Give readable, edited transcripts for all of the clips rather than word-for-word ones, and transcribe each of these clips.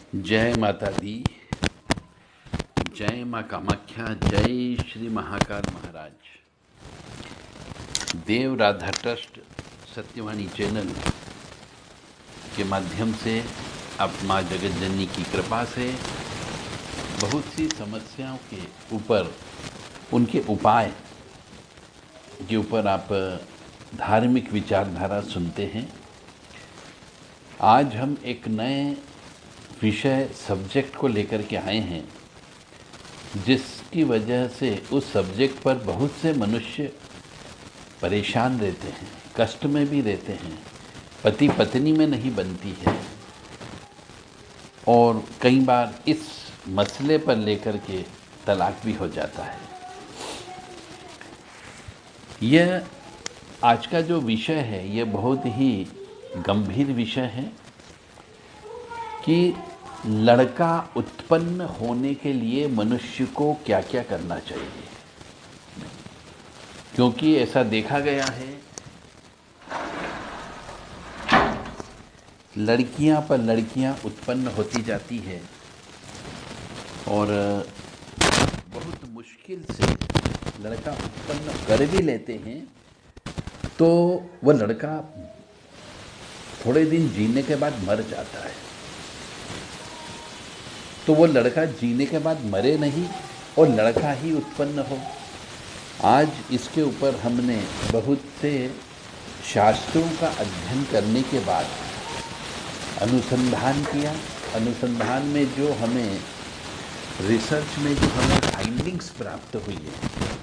जय माता दी। जय माँ कामाख्या। जय श्री महाकाल महाराज। देव राधा ट्रस्ट सत्यवाणी चैनल के माध्यम से अब माँ जगत जननी की कृपा से बहुत सी समस्याओं के ऊपर उनके उपाय के ऊपर आप धार्मिक विचारधारा सुनते हैं। आज हम एक नए विषय सब्जेक्ट को लेकर के आए हैं, जिसकी वजह से उस सब्जेक्ट पर बहुत से मनुष्य परेशान रहते हैं, कष्ट में भी रहते हैं, पति पत्नी में नहीं बनती है और कई बार इस मसले पर लेकर के तलाक भी हो जाता है। यह आज का जो विषय है यह बहुत ही गंभीर विषय है कि लड़का उत्पन्न होने के लिए मनुष्य को क्या क्या करना चाहिए, क्योंकि ऐसा देखा गया है लड़कियां पर लड़कियां उत्पन्न होती जाती है और बहुत मुश्किल से लड़का उत्पन्न कर भी लेते हैं तो वह लड़का थोड़े दिन जीने के बाद मर जाता है। तो वो लड़का जीने के बाद मरे नहीं और लड़का ही उत्पन्न हो। आज इसके ऊपर हमने बहुत से शास्त्रों का अध्ययन करने के बाद अनुसंधान किया। अनुसंधान में जो हमें रिसर्च में जो हमें फाइंडिंग्स प्राप्त हुई है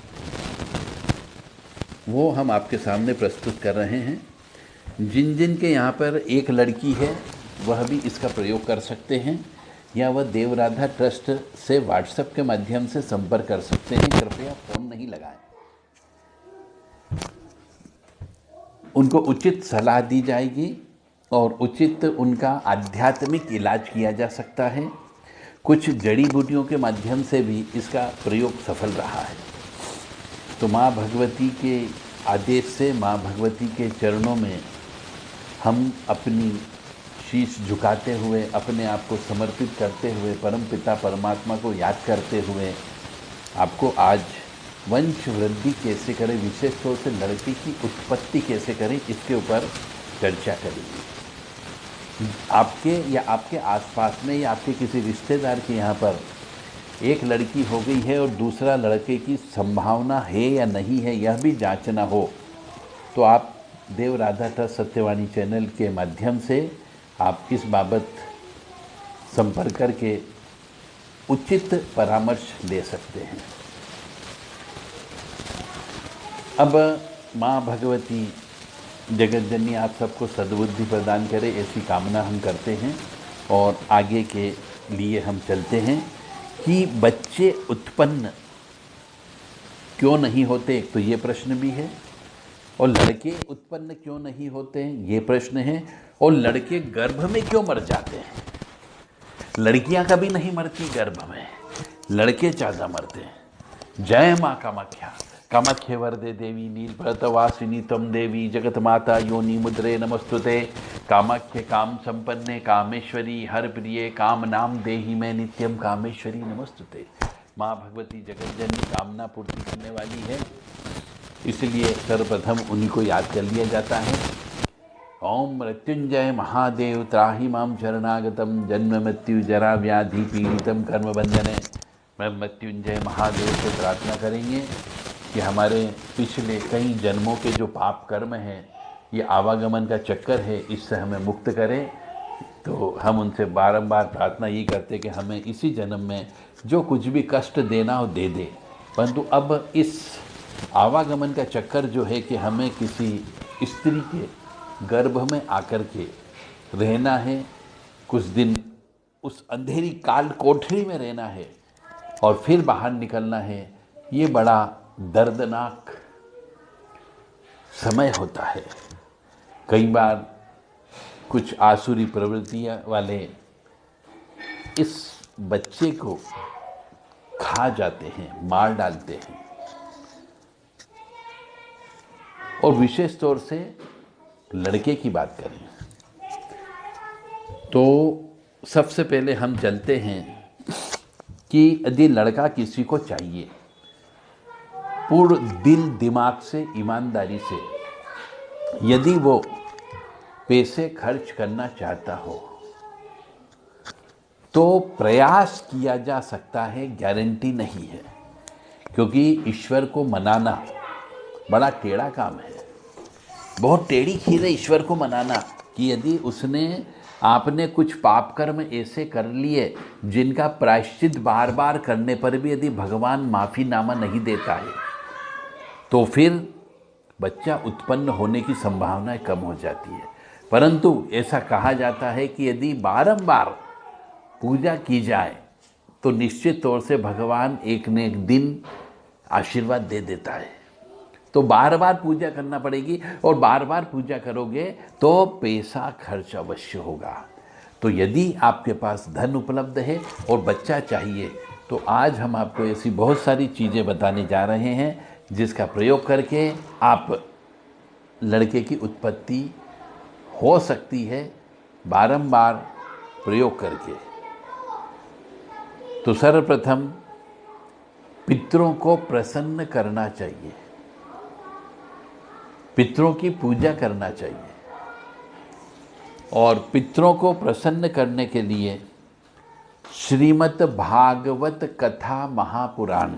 वो हम आपके सामने प्रस्तुत कर रहे हैं। जिन जिन के यहाँ पर एक लड़की है वह भी इसका प्रयोग कर सकते हैं या वह देव राधा ट्रस्ट से व्हाट्सएप के माध्यम से संपर्क कर सकते हैं। कृपया फ़ोन नहीं लगाएं। उनको उचित सलाह दी जाएगी और उचित उनका आध्यात्मिक इलाज किया जा सकता है। कुछ जड़ी बूटियों के माध्यम से भी इसका प्रयोग सफल रहा है। तो माँ भगवती के आदेश से, माँ भगवती के चरणों में हम अपनी शीश झुकाते हुए, अपने आप को समर्पित करते हुए, परम पिता परमात्मा को याद करते हुए आपको आज वंश वृद्धि कैसे करें, विशेष तौर से लड़के की उत्पत्ति कैसे करें, इसके ऊपर चर्चा करेंगे। आपके या आपके आसपास में या आपके किसी रिश्तेदार के यहाँ पर एक लड़की हो गई है और दूसरा लड़के की संभावना है या नहीं है यह भी जांचना हो तो आप देव राधा ट्रस्ट सत्यवाणी चैनल के माध्यम से आप इस बाबत संपर्क करके उचित परामर्श ले सकते हैं। अब माँ भगवती जगत जननी आप सबको सद्बुद्धि प्रदान करे, ऐसी कामना हम करते हैं और आगे के लिए हम चलते हैं कि बच्चे उत्पन्न क्यों नहीं होते, एक तो ये प्रश्न भी है, और लड़के उत्पन्न क्यों नहीं होते हैं ये प्रश्न है, और लड़के गर्भ में क्यों मर जाते हैं। लड़कियां कभी नहीं मरती गर्भ में, लड़के ज़्यादा मरते हैं। जय माँ कामाख्या। कामाख्ये वरदे देवी नीलपर्वतवासिनी त्वं देवी जगत माता योनि मुद्रे नमस्तुते। कामाख्ये काम संपन्ने कामेश्वरी हर प्रिये काम नाम देहि में नित्यम कामेश्वरी नमस्तुते। माँ भगवती जगत जननी कामना पूर्ति करने वाली है, इसलिए सर्वप्रथम उन्हीं को याद कर लिया जाता है। ओम मृत्युंजय महादेव त्राहि माम शरणागतम जन्म मृत्यु जरा व्याधि पीड़ितम कर्म बंधने। मैं मृत्युंजय महादेव से प्रार्थना करेंगे कि हमारे पिछले कई जन्मों के जो पाप कर्म हैं, ये आवागमन का चक्कर है, इससे हमें मुक्त करें। तो हम उनसे बारंबार प्रार्थना ये करते कि हमें इसी जन्म में जो कुछ भी कष्ट देना हो दे दे, परंतु अब इस आवागमन का चक्कर जो है कि हमें किसी स्त्री के गर्भ में आकर के रहना है, कुछ दिन उस अंधेरी काल कोठरी में रहना है और फिर बाहर निकलना है, ये बड़ा दर्दनाक समय होता है। कई बार कुछ आसुरी प्रवृत्तियां वाले इस बच्चे को खा जाते हैं, मार डालते हैं। और विशेष तौर से लड़के की बात करें तो सबसे पहले हम चलते हैं कि यदि लड़का किसी को चाहिए, पूर्ण दिल दिमाग से ईमानदारी से यदि वो पैसे खर्च करना चाहता हो तो प्रयास किया जा सकता है, गारंटी नहीं है। क्योंकि ईश्वर को मनाना बड़ा टेढ़ा काम है, बहुत टेढ़ी खीर है ईश्वर को मनाना कि यदि उसने आपने कुछ पाप कर्म ऐसे कर लिए जिनका प्रायश्चित बार बार करने पर भी यदि भगवान माफ़ीनामा नहीं देता है तो फिर बच्चा उत्पन्न होने की संभावना कम हो जाती है। परंतु ऐसा कहा जाता है कि यदि बारंबार पूजा की जाए तो निश्चित तौर से भगवान एक न एक दिन आशीर्वाद दे देता है। तो बार बार पूजा करना पड़ेगी, और बार बार पूजा करोगे तो पैसा खर्च अवश्य होगा। तो यदि आपके पास धन उपलब्ध है और बच्चा चाहिए तो आज हम आपको ऐसी बहुत सारी चीज़ें बताने जा रहे हैं जिसका प्रयोग करके आप लड़के की उत्पत्ति हो सकती है, बारंबार प्रयोग करके। तो सर्वप्रथम पितरों को प्रसन्न करना चाहिए, पितरों की पूजा करना चाहिए, और पितरों को प्रसन्न करने के लिए श्रीमद् भागवत कथा महापुराण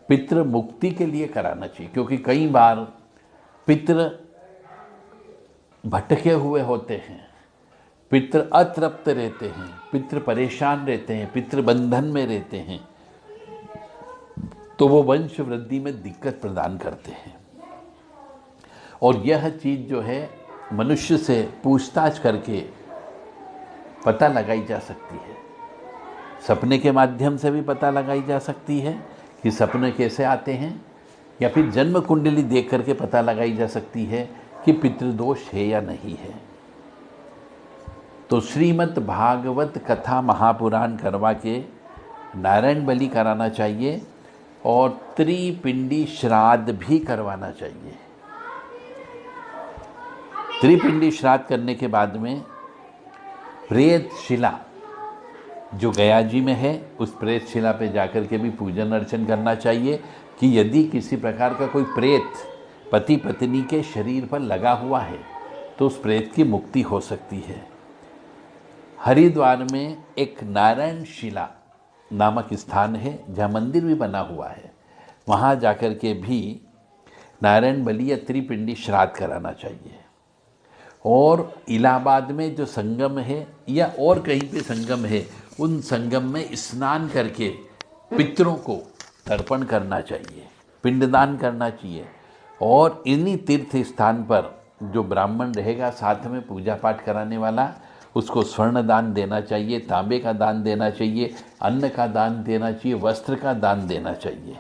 पितृ मुक्ति के लिए कराना चाहिए। क्योंकि कई बार पितृ भटके हुए होते हैं, पितृ अतृप्त रहते हैं, पितृ परेशान रहते हैं, पितृ बंधन में रहते हैं, तो वो वंश वृद्धि में दिक्कत प्रदान करते हैं। और यह चीज़ जो है मनुष्य से पूछताछ करके पता लगाई जा सकती है, सपने के माध्यम से भी पता लगाई जा सकती है कि सपने कैसे आते हैं, या फिर जन्म कुंडली देख करके पता लगाई जा सकती है कि पितृदोष है या नहीं है। तो श्रीमद् भागवत कथा महापुराण करवा के नारायण बलि कराना चाहिए और त्रिपिंडी श्राद्ध भी करवाना चाहिए। त्रिपिंडी श्राद्ध करने के बाद में प्रेत शिला जो गया जी में है उस प्रेत शिला पे जाकर के भी पूजन अर्चन करना चाहिए कि यदि किसी प्रकार का कोई प्रेत पति पत्नी के शरीर पर लगा हुआ है तो उस प्रेत की मुक्ति हो सकती है। हरिद्वार में एक नारायण शिला नामक स्थान है जहाँ मंदिर भी बना हुआ है, वहाँ जाकर के भी नारायण बलि या त्रिपिंडी श्राद्ध कराना चाहिए। और इलाहाबाद में जो संगम है या और कहीं पे संगम है, उन संगम में स्नान करके पितरों को तर्पण करना चाहिए, पिंडदान करना चाहिए। और इन्हीं तीर्थ स्थान पर जो ब्राह्मण रहेगा साथ में पूजा पाठ कराने वाला, उसको स्वर्ण दान देना चाहिए, तांबे का दान देना चाहिए, अन्न का दान देना चाहिए, वस्त्र का दान देना चाहिए।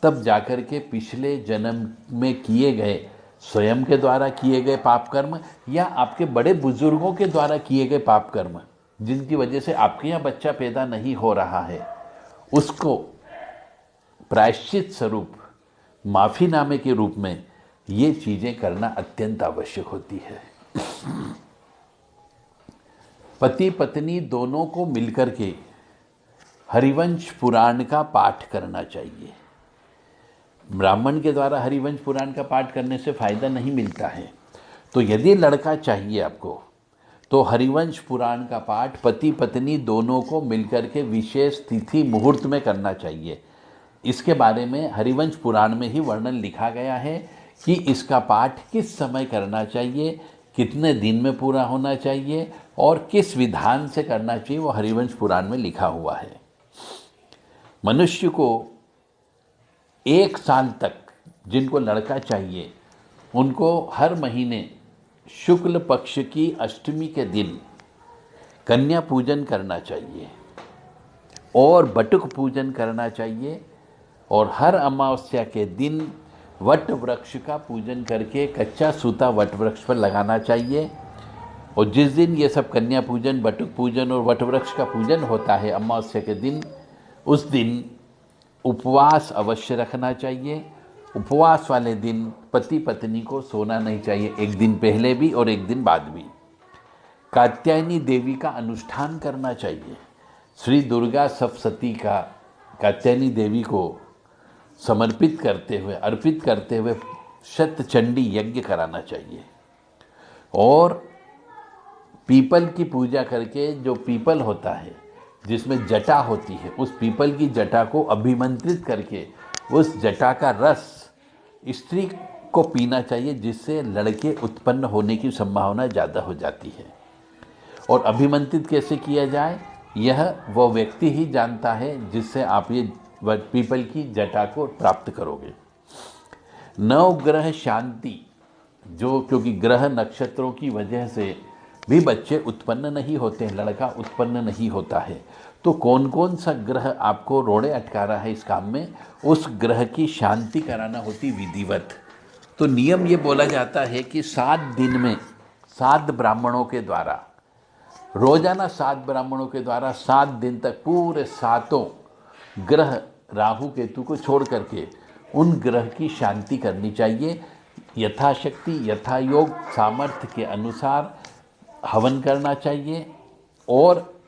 तब जाकर के पिछले जन्म में किए गए, स्वयं के द्वारा किए गए पाप कर्म या आपके बड़े बुजुर्गों के द्वारा किए गए पाप कर्म जिनकी वजह से आपके यहाँ बच्चा पैदा नहीं हो रहा है, उसको प्रायश्चित स्वरूप माफ़ीनामे के रूप में ये चीज़ें करना अत्यंत आवश्यक होती है। पति पत्नी दोनों को मिलकर के हरिवंश पुराण का पाठ करना चाहिए। ब्राह्मण के द्वारा हरिवंश पुराण का पाठ करने से फ़ायदा नहीं मिलता है, तो यदि लड़का चाहिए आपको तो हरिवंश पुराण का पाठ पति पत्नी दोनों को मिलकर के विशेष तिथि मुहूर्त में करना चाहिए। इसके बारे में हरिवंश पुराण में ही वर्णन लिखा गया है कि इसका पाठ किस समय करना चाहिए, कितने दिन में पूरा होना चाहिए और किस विधान से करना चाहिए, वो हरिवंश पुराण में लिखा हुआ है। मनुष्य को 1 साल तक जिनको लड़का चाहिए उनको हर महीने शुक्ल पक्ष की अष्टमी के दिन कन्या पूजन करना चाहिए और बटुक पूजन करना चाहिए, और हर अमावस्या के दिन वट वृक्ष का पूजन करके कच्चा सूता वट वृक्ष पर लगाना चाहिए। और जिस दिन ये सब कन्या पूजन, बटुक पूजन और वट वृक्ष का पूजन होता है अमावस्या के दिन, उस दिन उपवास अवश्य रखना चाहिए। उपवास वाले दिन पति पत्नी को सोना नहीं चाहिए, एक दिन पहले भी और एक दिन बाद भी। कात्यायनी देवी का अनुष्ठान करना चाहिए। श्री दुर्गा सप्तशती का कात्यायनी देवी को समर्पित करते हुए, अर्पित करते हुए शतचंडी यज्ञ कराना चाहिए। और पीपल की पूजा करके, जो पीपल होता है जिसमें जटा होती है, उस पीपल की जटा को अभिमंत्रित करके उस जटा का रस स्त्री को पीना चाहिए, जिससे लड़के उत्पन्न होने की संभावना ज़्यादा हो जाती है। और अभिमंत्रित कैसे किया जाए, यह वो व्यक्ति ही जानता है जिससे आप ये पीपल की जटा को प्राप्त करोगे। नवग्रह शांति, जो क्योंकि ग्रह नक्षत्रों की वजह से भी बच्चे उत्पन्न नहीं होते हैं, लड़का उत्पन्न नहीं होता है, तो कौन कौन सा ग्रह आपको रोड़े अटका रहा है इस काम में, उस ग्रह की शांति कराना होती विधिवत। तो नियम ये बोला जाता है कि 7 दिन में 7 ब्राह्मणों के द्वारा, रोजाना 7 ब्राह्मणों के द्वारा 7 दिन तक पूरे 7 ग्रह राहु केतु को छोड़ करके उन ग्रह की शांति करनी चाहिए। यथाशक्ति यथायोग सामर्थ्य के अनुसार हवन करना चाहिए और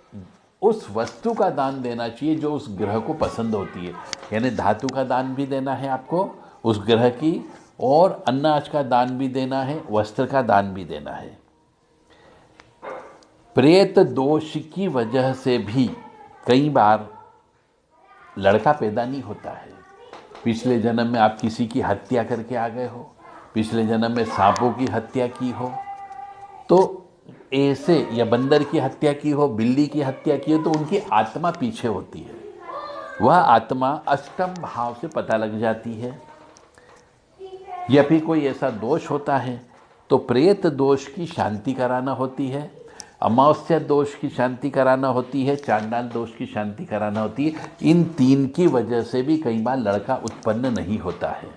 उस वस्तु का दान देना चाहिए जो उस ग्रह को पसंद होती है। यानी धातु का दान भी देना है आपको उस ग्रह की, और अनाज का दान भी देना है, वस्त्र का दान भी देना है। प्रेत दोष की वजह से भी कई बार लड़का पैदा नहीं होता है। पिछले जन्म में आप किसी की हत्या करके आ गए हो, पिछले जन्म में सांपों की हत्या की हो, तो ऐसे, या बंदर की हत्या की हो, बिल्ली की हत्या की हो, तो उनकी आत्मा पीछे होती है। वह आत्मा अष्टम भाव से पता लग जाती है। या फिर कोई ऐसा दोष होता है तो प्रेत दोष की शांति कराना होती है, अमावस्या दोष की शांति कराना होती है, चांडाल दोष की शांति कराना होती है। इन 3 की वजह से भी कई बार लड़का उत्पन्न नहीं होता है।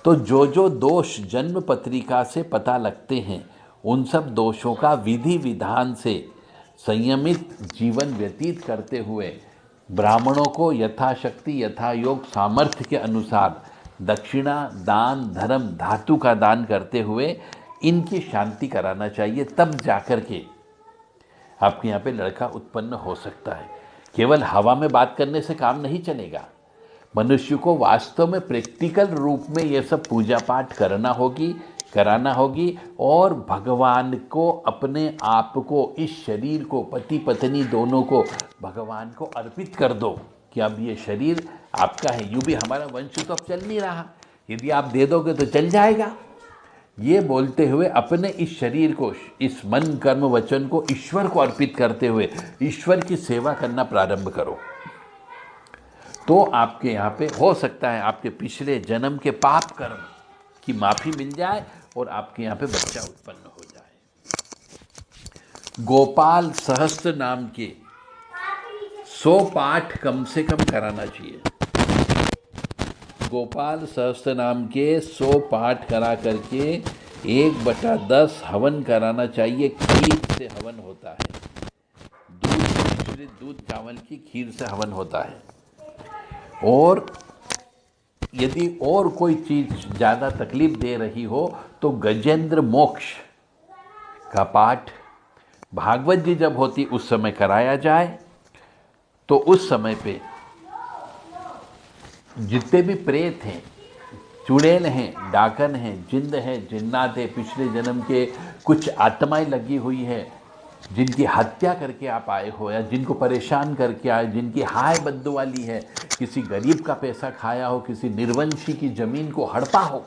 तो जो जो दोष जन्म पत्रिका से पता लगते हैं, उन सब दोषों का विधि विधान से संयमित जीवन व्यतीत करते हुए ब्राह्मणों को यथाशक्ति यथायोग सामर्थ्य के अनुसार दक्षिणा दान धर्म धातु का दान करते हुए इनकी शांति कराना चाहिए। तब जाकर के आपके यहाँ पे लड़का उत्पन्न हो सकता है। केवल हवा में बात करने से काम नहीं चलेगा, मनुष्य को वास्तव में प्रैक्टिकल रूप में ये सब पूजा पाठ कराना होगी और भगवान को, अपने आप को, इस शरीर को, पति पत्नी दोनों को भगवान को अर्पित कर दो कि अब ये शरीर आपका है। यूँ भी हमारा वंश तो अब चल नहीं रहा, यदि आप दे दोगे तो चल जाएगा। ये बोलते हुए अपने इस शरीर को, इस मन कर्म वचन को ईश्वर को अर्पित करते हुए ईश्वर की सेवा करना प्रारंभ करो। तो आपके यहाँ पे हो सकता है आपके पिछले जन्म के पाप कर्म की माफ़ी मिल जाए और आपके यहाँ पे बच्चा उत्पन्न हो जाए। गोपाल सहस्त्र नाम के 100 पाठ कम से कम कराना चाहिए। गोपाल सहस्त्र नाम के 100 पाठ करा करके 1/10 हवन कराना चाहिए। खीर से हवन होता है, दूध चावल की खीर से हवन होता है। और यदि और कोई चीज़ ज़्यादा तकलीफ दे रही हो तो गजेंद्र मोक्ष का पाठ भागवत जी जब होती उस समय कराया जाए। तो उस समय पे जितने भी प्रेत हैं, चुड़ैल हैं, डाकन हैं, जिंद हैं, जिन्नात हैं, पिछले जन्म के कुछ आत्माएं लगी हुई है जिनकी हत्या करके आप आए हो या जिनको परेशान करके आए, जिनकी हाय बद्दू वाली है, किसी गरीब का पैसा खाया हो, किसी निर्वंशी की ज़मीन को हड़पा हो,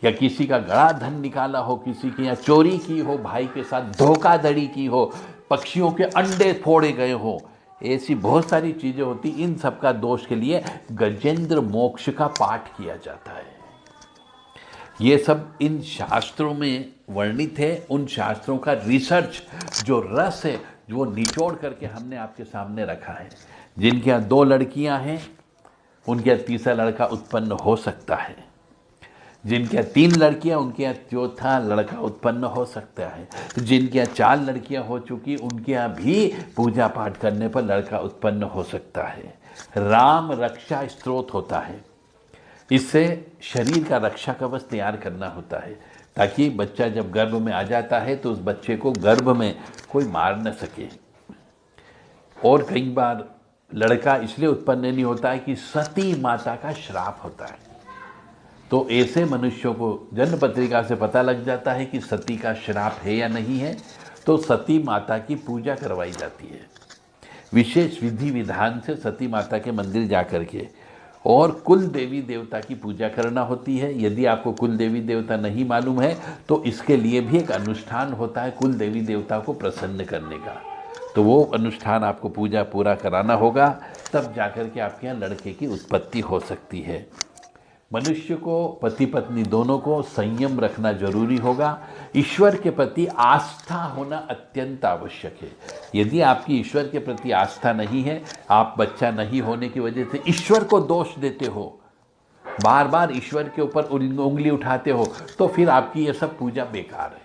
या किसी का गड़ा धन निकाला हो, किसी की यहाँ चोरी की हो, भाई के साथ धोखाधड़ी की हो, पक्षियों के अंडे फोड़े गए हो, ऐसी बहुत सारी चीज़ें होती। इन सब का दोष के लिए गजेंद्र मोक्ष का पाठ किया जाता है। ये सब इन शास्त्रों में वर्णित है। उन शास्त्रों का रिसर्च जो रस है वो निचोड़ करके हमने आपके सामने रखा है। जिनके यहाँ 2 लड़कियां हैं उनके यहाँ तीसरा लड़का उत्पन्न हो सकता है, जिनके यहाँ 3 लड़कियां उनके यहाँ चौथा लड़का उत्पन्न हो सकता है, जिनके यहाँ 4 लड़कियां हो चुकी उनके यहाँ भी पूजा पाठ करने पर लड़का उत्पन्न हो सकता है। राम रक्षा स्तोत्र होता है, इससे शरीर का रक्षा कवच तैयार करना होता है। ताकि बच्चा जब गर्भ में आ जाता है तो उस बच्चे को गर्भ में कोई मार न सके। और कई बार लड़का इसलिए उत्पन्न नहीं होता है कि सती माता का श्राप होता है। तो ऐसे मनुष्यों को जन्म पत्रिका से पता लग जाता है कि सती का श्राप है या नहीं है, तो सती माता की पूजा करवाई जाती है विशेष विधि विधान से। सती माता के मंदिर जा कर के और कुल देवी देवता की पूजा करना होती है। यदि आपको कुल देवी देवता नहीं मालूम है तो इसके लिए भी एक अनुष्ठान होता है कुल देवी देवता को प्रसन्न करने का। तो वो अनुष्ठान आपको पूजा पूरा कराना होगा, तब जाकर के आपके यहाँ लड़के की उत्पत्ति हो सकती है। मनुष्य को, पति पत्नी दोनों को संयम रखना जरूरी होगा। ईश्वर के प्रति आस्था होना अत्यंत आवश्यक है। यदि आपकी ईश्वर के प्रति आस्था नहीं है, आप बच्चा नहीं होने की वजह से ईश्वर को दोष देते हो, बार बार ईश्वर के ऊपर उंगली उठाते हो, तो फिर आपकी ये सब पूजा बेकार है।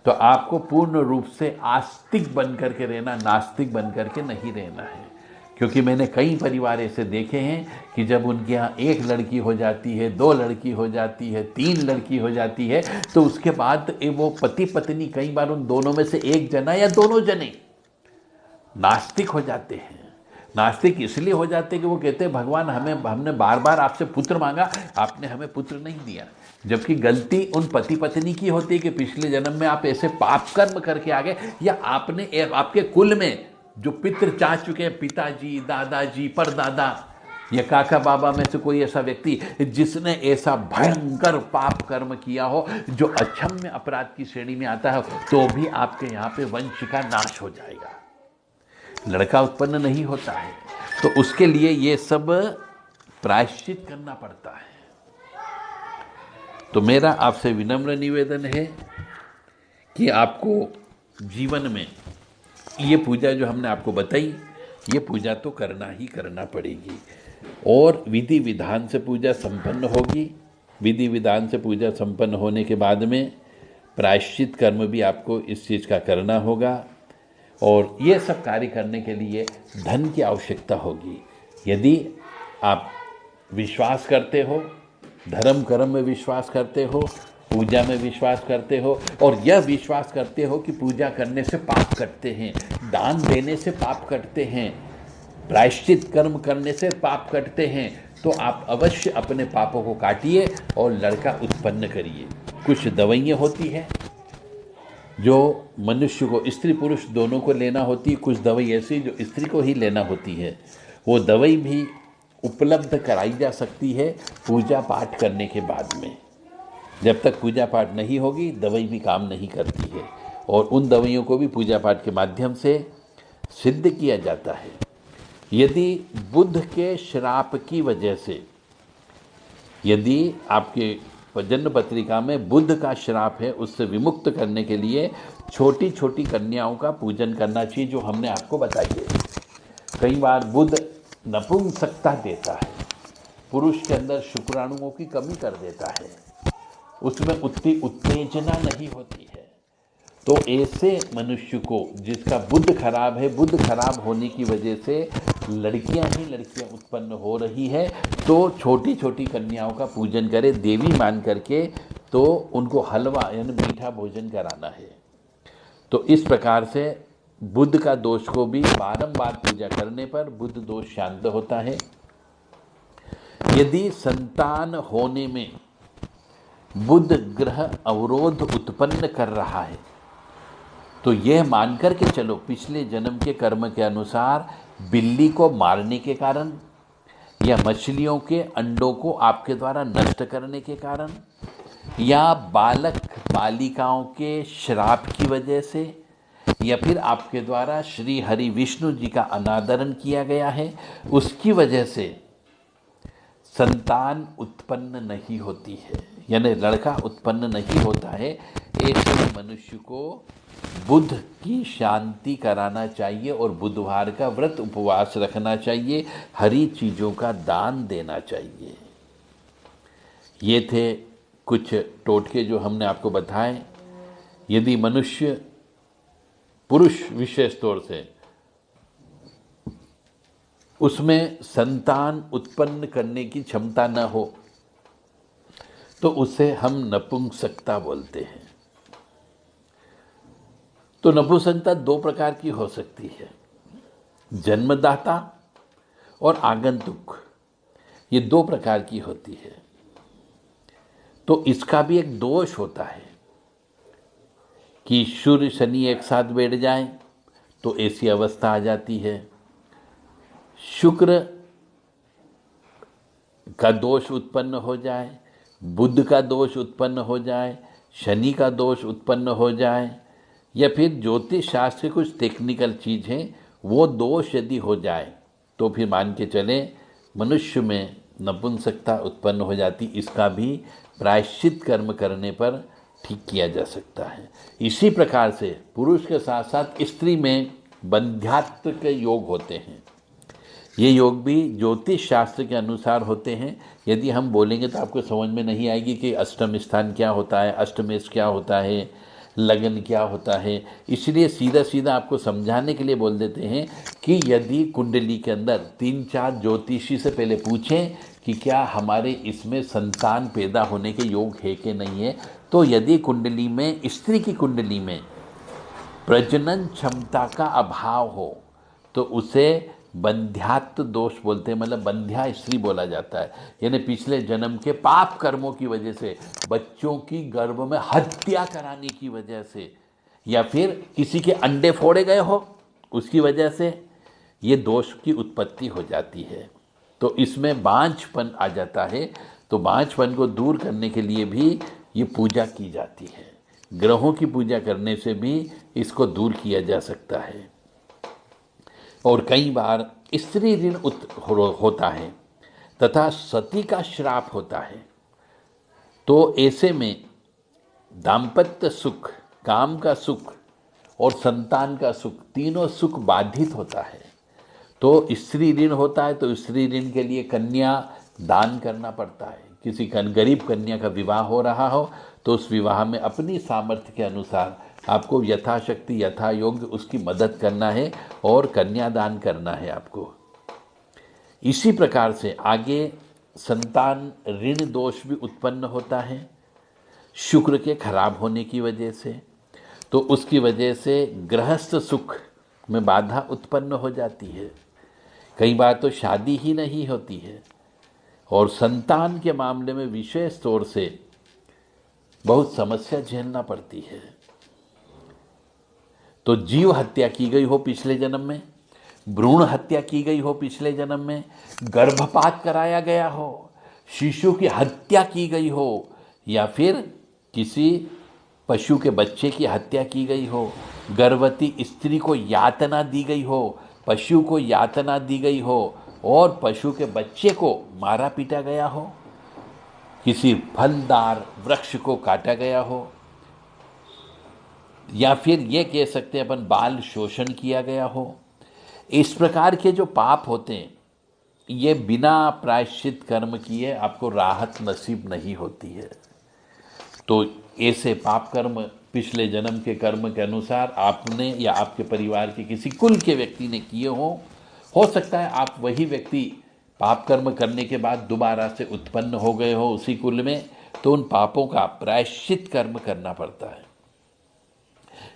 तो आपको पूर्ण रूप से आस्तिक बन करके रहना, नास्तिक बन करके नहीं रहना है। क्योंकि मैंने कई परिवार ऐसे देखे हैं कि जब उनके यहाँ एक लड़की हो जाती है, दो लड़की हो जाती है, तीन लड़की हो जाती है, तो उसके बाद वो पति पत्नी कई बार उन दोनों में से एक जना या दोनों जने नास्तिक हो जाते हैं। नास्तिक इसलिए हो जाते हैं कि वो कहते हैं भगवान हमने बार बार आपसे पुत्र मांगा, आपने हमें पुत्र नहीं दिया। जबकि गलती उन पति पत्नी की होती है कि पिछले जन्म में आप ऐसे पाप कर्म करके आ गए, या आपके कुल में जो पितृ चाह चुके हैं, पिताजी, दादाजी, परदादा या काका बाबा में से कोई ऐसा व्यक्ति जिसने ऐसा भयंकर पाप कर्म किया हो जो अक्षम्य अपराध की श्रेणी में आता है, तो भी आपके यहाँ पे वंश का नाश हो जाएगा। लड़का उत्पन्न नहीं होता है तो उसके लिए ये सब प्रायश्चित करना पड़ता है। तो मेरा आपसे विनम्र निवेदन है कि आपको जीवन में ये पूजा जो हमने आपको बताई, ये पूजा तो करना ही करना पड़ेगी। और विधि विधान से पूजा संपन्न होगी। विधि विधान से पूजा संपन्न होने के बाद में प्रायश्चित कर्म भी आपको इस चीज़ का करना होगा। और ये सब कार्य करने के लिए धन की आवश्यकता होगी। यदि आप विश्वास करते हो, धर्म कर्म में विश्वास करते हो, पूजा में विश्वास करते हो, और यह विश्वास करते हो कि पूजा करने से पाप कटते हैं, दान देने से पाप कटते हैं, प्रायश्चित कर्म करने से पाप कटते हैं, तो आप अवश्य अपने पापों को काटिए और लड़का उत्पन्न करिए। कुछ दवाइयाँ होती हैं जो मनुष्य को, स्त्री पुरुष दोनों को लेना होती है। कुछ दवाई ऐसी जो स्त्री को ही लेना होती है, वो दवाई भी उपलब्ध कराई जा सकती है पूजा पाठ करने के बाद में। जब तक पूजा पाठ नहीं होगी दवाई भी काम नहीं करती है, और उन दवाइयों को भी पूजा पाठ के माध्यम से सिद्ध किया जाता है। यदि बुध के श्राप की वजह से, यदि आपके जन्म पत्रिका में बुध का श्राप है, उससे विमुक्त करने के लिए छोटी छोटी कन्याओं का पूजन करना चाहिए, जो हमने आपको बताई है। कई बार बुध नपुंसकता देता है, पुरुष के अंदर शुक्राणुओं की कमी कर देता है, उसमें उतनी उत्तेजना नहीं होती है। तो ऐसे मनुष्य को जिसका बुध खराब है, बुध खराब होने की वजह से लड़कियां ही लड़कियां उत्पन्न हो रही है, तो छोटी छोटी कन्याओं का पूजन करे देवी मान करके, तो उनको हलवा यानी मीठा भोजन कराना है। तो इस प्रकार से बुध का दोष को भी बारंबार पूजा करने पर बुध दोष शांत होता है। यदि संतान होने में बुध ग्रह अवरोध उत्पन्न कर रहा है, तो यह मान कर के चलो पिछले जन्म के कर्म के अनुसार बिल्ली को मारने के कारण, या मछलियों के अंडों को आपके द्वारा नष्ट करने के कारण, या बालक बालिकाओं के श्राप की वजह से, या फिर आपके द्वारा श्री हरि विष्णु जी का अनादरण किया गया है, उसकी वजह से संतान उत्पन्न नहीं होती है, यानी लड़का उत्पन्न नहीं होता है, ऐसे मनुष्य को बुध की शांति कराना चाहिए और बुधवार का व्रत उपवास रखना चाहिए, हरी चीज़ों का दान देना चाहिए। ये थे कुछ टोटके जो हमने आपको बताए। यदि मनुष्य, पुरुष विशेष तौर से, उसमें संतान उत्पन्न करने की क्षमता न हो, तो उसे हम नपुंसकता बोलते हैं। तो नपुंसकता दो प्रकार की हो सकती है, जन्मदाता और आगंतुक, ये दो प्रकार की होती है। तो इसका भी एक दोष होता है कि सूर्य शनि एक साथ बैठ जाएं तो ऐसी अवस्था आ जाती है। शुक्र का दोष उत्पन्न हो जाए, बुध का दोष उत्पन्न हो जाए, शनि का दोष उत्पन्न हो जाए, या फिर ज्योतिष शास्त्र की कुछ टेक्निकल चीज़ है वो दोष यदि हो जाए तो फिर मान के चले मनुष्य में नपुंसकता उत्पन्न हो जाती। इसका भी प्रायश्चित कर्म करने पर ठीक किया जा सकता है। इसी प्रकार से पुरुष के साथ साथ स्त्री में बंध्यात्व के योग होते हैं। ये योग भी ज्योतिष शास्त्र के अनुसार होते हैं। यदि हम बोलेंगे तो आपको समझ में नहीं आएगी कि अष्टम स्थान क्या होता है, अष्टमेश क्या होता है, लगन क्या होता है। इसलिए सीधा सीधा आपको समझाने के लिए बोल देते हैं कि यदि कुंडली के अंदर 3-4 ज्योतिषी से पहले पूछें कि क्या हमारे इसमें संतान पैदा होने के योग है कि नहीं है, तो यदि कुंडली में, स्त्री की कुंडली में प्रजनन क्षमता का अभाव हो तो उसे बंध्यात्व दोष बोलते हैं, मतलब बंध्या स्त्री बोला जाता है। यानी पिछले जन्म के पाप कर्मों की वजह से, बच्चों की गर्भ में हत्या कराने की वजह से, या फिर किसी के अंडे फोड़े गए हो उसकी वजह से ये दोष की उत्पत्ति हो जाती है। तो इसमें बांझपन आ जाता है। तो बांझपन को दूर करने के लिए भी ये पूजा की जाती है। ग्रहों की पूजा करने से भी इसको दूर किया जा सकता है। और कई बार स्त्री ऋण होता है तथा सती का श्राप होता है। तो ऐसे में दाम्पत्य सुख, काम का सुख और संतान का सुख, तीनों सुख बाधित होता है। तो स्त्री ऋण होता है तो स्त्री ऋण के लिए कन्या दान करना पड़ता है। किसी गरीब कन्या का विवाह हो रहा हो तो उस विवाह में अपनी सामर्थ्य के अनुसार आपको यथाशक्ति यथा योग्य उसकी मदद करना है और कन्यादान करना है आपको। इसी प्रकार से आगे संतान ऋण दोष भी उत्पन्न होता है शुक्र के खराब होने की वजह से। तो उसकी वजह से गृहस्थ सुख में बाधा उत्पन्न हो जाती है। कई बार तो शादी ही नहीं होती है। और संतान के मामले में विशेष तौर से बहुत समस्या झेलना पड़ती है। तो जीव हत्या की गई हो पिछले जन्म में, भ्रूण हत्या की गई हो पिछले जन्म में, गर्भपात कराया गया हो, शिशु की हत्या की गई हो, या फिर किसी पशु के बच्चे की हत्या की गई हो, गर्भवती स्त्री को यातना दी गई हो, पशु को यातना दी गई हो और पशु के बच्चे को मारा पीटा गया हो, किसी फलदार वृक्ष को काटा गया हो, या फिर ये कह सकते हैं अपन बाल शोषण किया गया हो। इस प्रकार के जो पाप होते हैं ये बिना प्रायश्चित कर्म किए आपको राहत नसीब नहीं होती है। तो ऐसे पाप कर्म पिछले जन्म के कर्म के अनुसार आपने या आपके परिवार के किसी कुल के व्यक्ति ने किए हो सकता है आप वही व्यक्ति पाप कर्म करने के बाद दोबारा से उत्पन्न हो गए हो उसी कुल में, तो उन पापों का प्रायश्चित कर्म करना पड़ता है।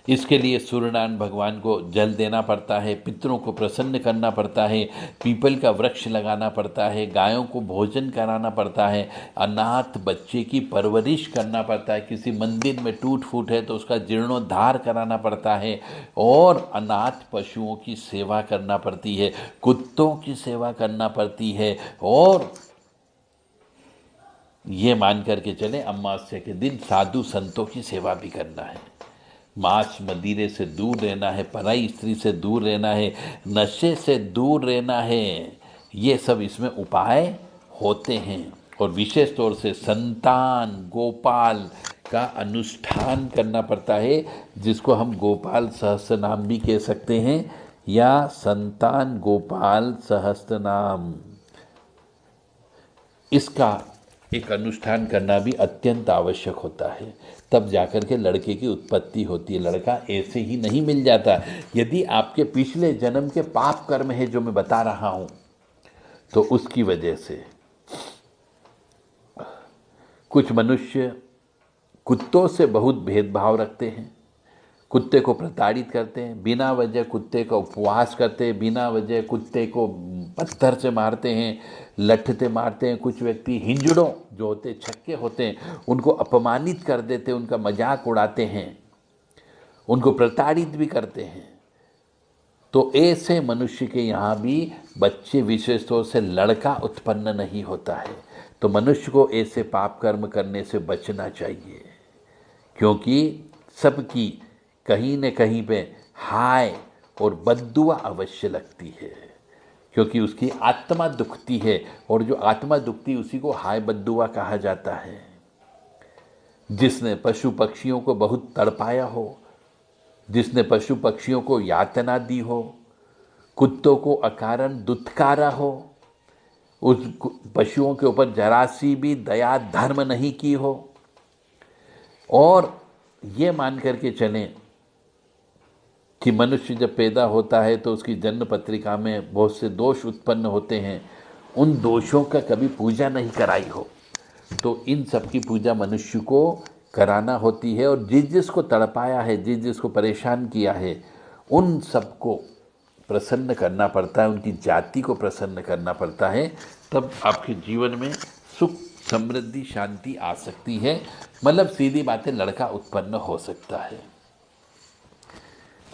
इसके लिए सूर्यनारायण भगवान को जल देना पड़ता है, पितरों को प्रसन्न करना पड़ता है, पीपल का वृक्ष लगाना पड़ता है, गायों को भोजन कराना पड़ता है, अनाथ बच्चे की परवरिश करना पड़ता है, किसी मंदिर में टूट फूट है तो उसका जीर्णोद्धार कराना पड़ता है, और अनाथ पशुओं की सेवा करना पड़ती है, कुत्तों की सेवा करना पड़ती है। और ये मान करके चले अमावस्या के दिन साधु संतों की सेवा भी करना है। मांस मदिरे से दूर रहना है, पराई स्त्री से दूर रहना है, नशे से दूर रहना है। ये सब इसमें उपाय होते हैं। और विशेष तौर से संतान गोपाल का अनुष्ठान करना पड़ता है, जिसको हम गोपाल सहस्त्र नाम भी कह सकते हैं, या संतान गोपाल सहस्त्र नाम, इसका एक अनुष्ठान करना भी अत्यंत आवश्यक होता है। तब जाकर के लड़के की उत्पत्ति होती है। लड़का ऐसे ही नहीं मिल जाता। यदि आपके पिछले जन्म के पाप कर्म है जो मैं बता रहा हूं, तो उसकी वजह से कुछ मनुष्य कुत्तों से बहुत भेदभाव रखते हैं, कुत्ते को प्रताड़ित करते हैं, बिना वजह कुत्ते का उपवास करते हैं, बिना वजह कुत्ते को पत्थर से मारते हैं, लठते मारते हैं। कुछ व्यक्ति हिंजड़ों जो होते छक्के होते हैं उनको अपमानित कर देते हैं, उनका मजाक उड़ाते हैं, उनको प्रताड़ित भी करते हैं। तो ऐसे मनुष्य के यहाँ भी बच्चे, विशेष तौर से लड़का उत्पन्न नहीं होता है। तो मनुष्य को ऐसे पाप कर्म करने से बचना चाहिए, क्योंकि सबकी कहीं न कहीं पे हाय और बद्दुआ अवश्य लगती है, क्योंकि उसकी आत्मा दुखती है, और जो आत्मा दुखती उसी को हाय बद्दुआ कहा जाता है। जिसने पशु पक्षियों को बहुत तड़पाया हो, जिसने पशु पक्षियों को यातना दी हो, कुत्तों को अकारण दुत्कारा हो, उस पशुओं के ऊपर जरा सी भी दया धर्म नहीं की हो, और ये मान करके चलें कि मनुष्य जब पैदा होता है तो उसकी जन्म पत्रिका में बहुत से दोष उत्पन्न होते हैं, उन दोषों का कभी पूजा नहीं कराई हो, तो इन सब की पूजा मनुष्य को कराना होती है। और जिस जिसको तड़पाया है, जिस जिसको परेशान किया है, उन सबको प्रसन्न करना पड़ता है, उनकी जाति को प्रसन्न करना पड़ता है, तब आपके जीवन में सुख समृद्धि शांति आ सकती है। मतलब सीधी बातें, लड़का उत्पन्न हो सकता है।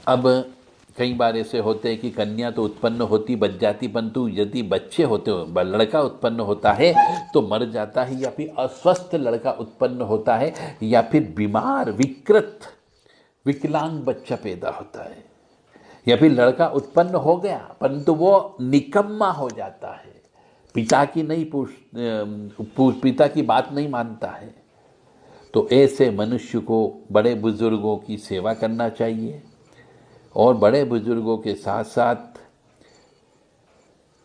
अब कई बार ऐसे होते हैं कि कन्या तो उत्पन्न होती बच जाती, परंतु यदि बच्चे होते हो, लड़का उत्पन्न होता है तो मर जाता है, या फिर अस्वस्थ लड़का उत्पन्न होता है, या फिर बीमार विकृत विकलांग बच्चा पैदा होता है, या फिर लड़का उत्पन्न हो गया परंतु वो निकम्मा हो जाता है, पिता की पिता की बात नहीं मानता है। तो ऐसे मनुष्य को बड़े बुजुर्गों की सेवा करना चाहिए, और बड़े बुजुर्गों के साथ साथ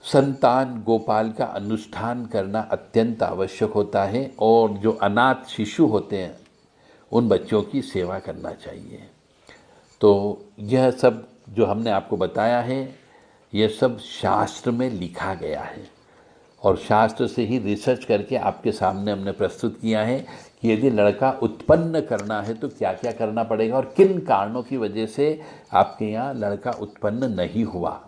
संतान गोपाल का अनुष्ठान करना अत्यंत आवश्यक होता है, और जो अनाथ शिशु होते हैं उन बच्चों की सेवा करना चाहिए। तो यह सब जो हमने आपको बताया है, यह सब शास्त्र में लिखा गया है, और शास्त्र से ही रिसर्च करके आपके सामने हमने प्रस्तुत किया है कि यदि लड़का उत्पन्न करना है तो क्या क्या करना पड़ेगा, और किन कारणों की वजह से आपके यहाँ लड़का उत्पन्न नहीं हुआ।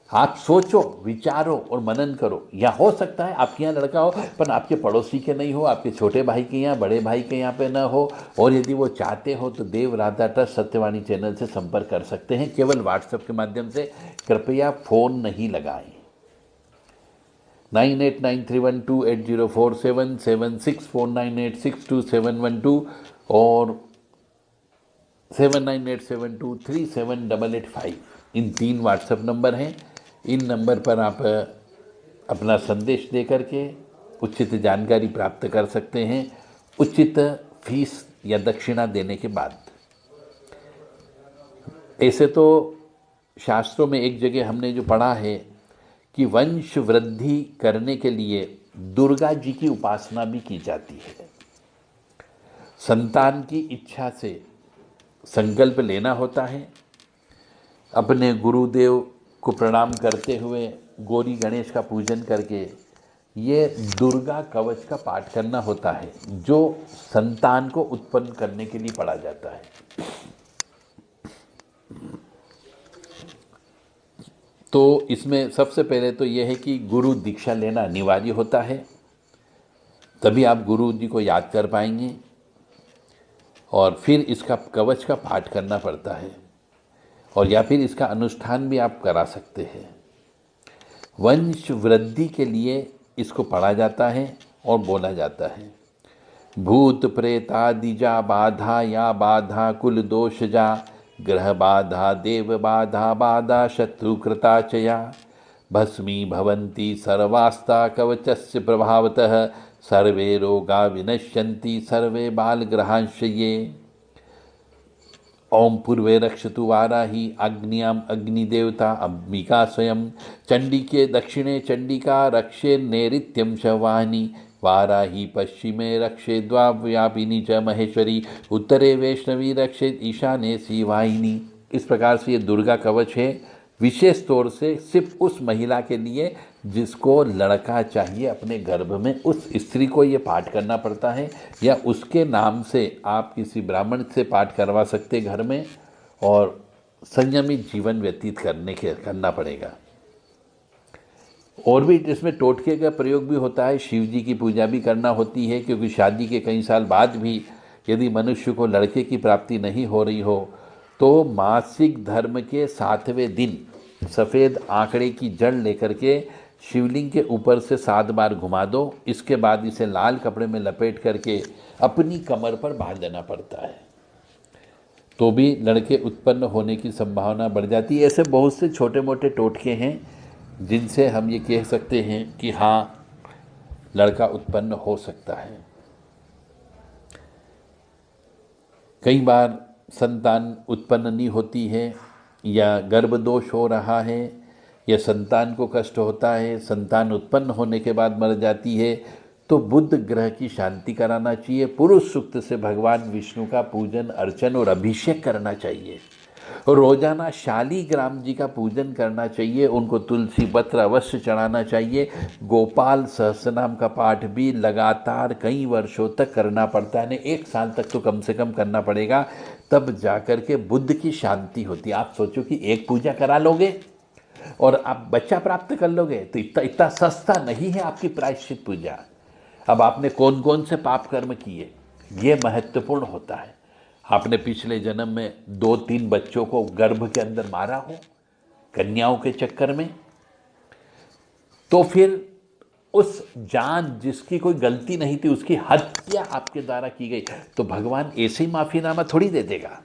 आप सोचो, विचारो और मनन करो। या हो सकता है आपके यहाँ लड़का हो पर आपके पड़ोसी के नहीं हो, आपके छोटे भाई के यहाँ, बड़े भाई के यहाँ पे ना हो, और यदि वो चाहते हो तो देव राधा ट्रस्ट सत्यवाणी चैनल से संपर्क कर सकते हैं, केवल व्हाट्सएप के माध्यम से। कृपया फ़ोन नहीं लगाएं। 9893128047 7649862712 और 7987237885 इन 3 व्हाट्सएप नंबर हैं। इन नंबर पर आप अपना संदेश दे करके उचित जानकारी प्राप्त कर सकते हैं, उचित फीस या दक्षिणा देने के बाद। ऐसे तो शास्त्रों में एक जगह हमने जो पढ़ा है कि वंश वृद्धि करने के लिए दुर्गा जी की उपासना भी की जाती है। संतान की इच्छा से संकल्प लेना होता है, अपने गुरुदेव को प्रणाम करते हुए गौरी गणेश का पूजन करके ये दुर्गा कवच का पाठ करना होता है, जो संतान को उत्पन्न करने के लिए पढ़ा जाता है। तो इसमें सबसे पहले तो यह है कि गुरु दीक्षा लेना अनिवार्य होता है, तभी आप गुरु जी को याद कर पाएंगे, और फिर इसका कवच का पाठ करना पड़ता है, और या फिर इसका अनुष्ठान भी आप करा सकते हैं। वंश वृद्धि के लिए इसको पढ़ा जाता है और बोला जाता है। भूत प्रेतादि जा बाधा, या बाधा कुल दोष जा, ग्रह बाधा देव बाधा, बाधा शत्रुकृता च या, भस्मी भवन्ति सर्वास्ता कवचस्य प्रभावतः, सर्वे रोगा विनश्यन्ति सर्वे बालग्रहांश ये। ओम पूर्वे रक्षतु वाराही, अग्नियाम अग्निदेवता अंबिका स्वयं, चंडी के दक्षिणे चंडिका, रक्षे नैऋत्यम च वाहिनी, वाराही पश्चिमे रक्षे द्वाव्यापिनी च महेश्वरी, उत्तरे वैष्णवी रक्षे ईशाने सी वाहिनी। इस प्रकार से ये दुर्गा कवच है विशेष तौर से सिर्फ उस महिला के लिए जिसको लड़का चाहिए अपने गर्भ में, उस स्त्री को ये पाठ करना पड़ता है, या उसके नाम से आप किसी ब्राह्मण से पाठ करवा सकते घर में, और संयमित जीवन व्यतीत करना पड़ेगा। और भी इसमें टोटके का प्रयोग भी होता है, शिव जी की पूजा भी करना होती है, क्योंकि शादी के कई साल बाद भी यदि मनुष्य को लड़के की प्राप्ति नहीं हो रही हो तो मासिक धर्म के 7वें दिन सफ़ेद आंकड़े की जड़ लेकर के शिवलिंग के ऊपर से 7 बार घुमा दो। इसके बाद इसे लाल कपड़े में लपेट करके अपनी कमर पर बांध देना पड़ता है, तो भी लड़के उत्पन्न होने की संभावना बढ़ जाती है। ऐसे बहुत से छोटे मोटे टोटके हैं जिनसे हम ये कह सकते हैं कि हाँ, लड़का उत्पन्न हो सकता है। कई बार संतान उत्पन्न नहीं होती है, या गर्भदोष हो रहा है, या संतान को कष्ट होता है, संतान उत्पन्न होने के बाद मर जाती है, तो बुध ग्रह की शांति कराना चाहिए। पुरुष सूक्त से भगवान विष्णु का पूजन अर्चन और अभिषेक करना चाहिए। रोजाना शालीग्राम जी का पूजन करना चाहिए, उनको तुलसी पत्र अवश्य चढ़ाना चाहिए। गोपाल सहस्रनाम का पाठ भी लगातार कई वर्षों तक करना पड़ता है, 1 साल तक तो कम से कम करना पड़ेगा, तब जाकर के बुद्ध की शांति होती है। आप सोचो कि एक पूजा करा लोगे और आप बच्चा प्राप्त कर लोगे, तो इतना सस्ता नहीं है आपकी प्रायश्चित पूजा। अब आपने कौन कौन से पाप कर्म किए, ये महत्वपूर्ण होता है। आपने पिछले जन्म में 2-3 बच्चों को गर्भ के अंदर मारा हो कन्याओं के चक्कर में, तो फिर उस जान जिसकी कोई गलती नहीं थी उसकी हत्या आपके द्वारा की गई, तो भगवान ऐसे ही माफीनामा थोड़ी दे देगा।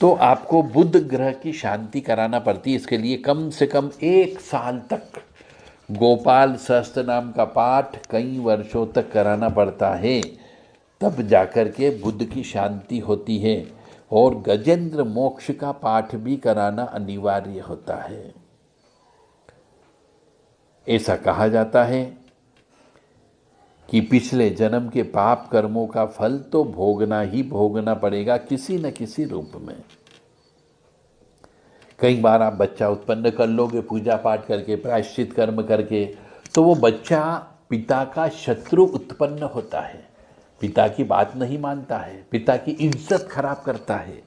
तो आपको बुध ग्रह की शांति कराना पड़ती है। इसके लिए कम से कम 1 साल तक गोपाल सहस्त्रनाम का पाठ कई वर्षों तक कराना पड़ता है, तब जाकर के बुद्ध की शांति होती है। और गजेंद्र मोक्ष का पाठ भी कराना अनिवार्य होता है। ऐसा कहा जाता है कि पिछले जन्म के पाप कर्मों का फल तो भोगना ही भोगना पड़ेगा किसी न किसी रूप में। कई बार आप बच्चा उत्पन्न कर लोगे पूजा पाठ करके, प्रायश्चित कर्म करके, तो वो बच्चा पिता का शत्रु उत्पन्न होता है, पिता की बात नहीं मानता है, पिता की इज्जत खराब करता है।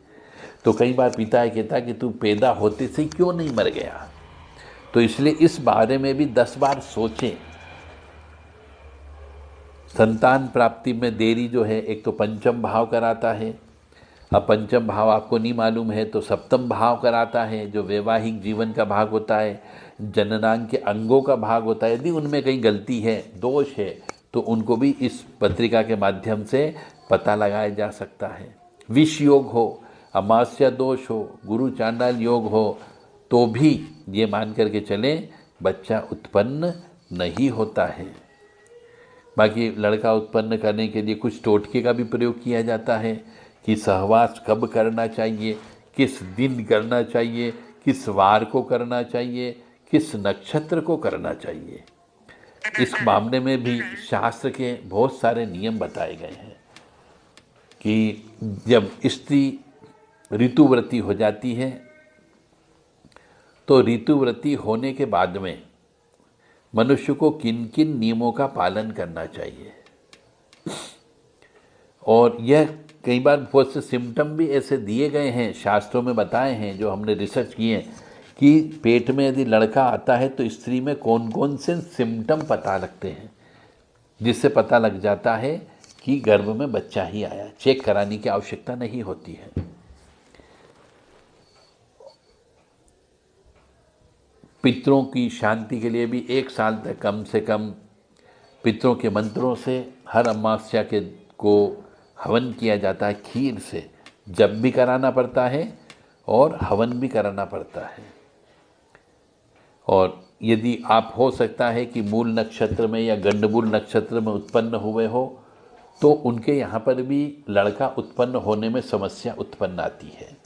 तो कई बार पिता कहता कि तू पैदा होते से क्यों नहीं मर गया। तो इसलिए इस बारे में भी 10 बार सोचें। संतान प्राप्ति में देरी जो है, एक तो पंचम भाव कराता है। अब पंचम भाव आपको नहीं मालूम है तो सप्तम भाव कराता है, जो वैवाहिक जीवन का भाग होता है, जननांग के अंगों का भाग होता है। यदि उनमें कहीं गलती है, दोष है, तो उनको भी इस पत्रिका के माध्यम से पता लगाया जा सकता है। विष योग हो, अमावस्या दोष हो, गुरु चांडाल योग हो, तो भी ये मान करके चले बच्चा उत्पन्न नहीं होता है। बाकी लड़का उत्पन्न करने के लिए कुछ टोटके का भी प्रयोग किया जाता है कि सहवास कब करना चाहिए, किस दिन करना चाहिए, किस वार को करना चाहिए, किस नक्षत्र को करना चाहिए। इस मामले में भी शास्त्र के बहुत सारे नियम बताए गए हैं कि जब स्त्री ऋतुव्रती हो जाती है तो ऋतुव्रती होने के बाद में मनुष्य को किन किन नियमों का पालन करना चाहिए। और यह कई बार बहुत से सिम्टम भी ऐसे दिए गए हैं, शास्त्रों में बताए हैं, जो हमने रिसर्च किए, कि पेट में यदि लड़का आता है तो स्त्री में कौन कौन से सिम्टम पता लगते हैं, जिससे पता लग जाता है कि गर्भ में बच्चा ही आया। चेक कराने की आवश्यकता नहीं होती है। पितरों की शांति के लिए भी 1 साल तक कम से कम पितरों के मंत्रों से हर अमावस्या के को हवन किया जाता है, खीर से जब भी कराना पड़ता है और हवन भी कराना पड़ता है। और यदि आप हो सकता है कि मूल नक्षत्र में या गंडमूल नक्षत्र में उत्पन्न हुए हो, तो उनके यहाँ पर भी लड़का उत्पन्न होने में समस्या उत्पन्न आती है,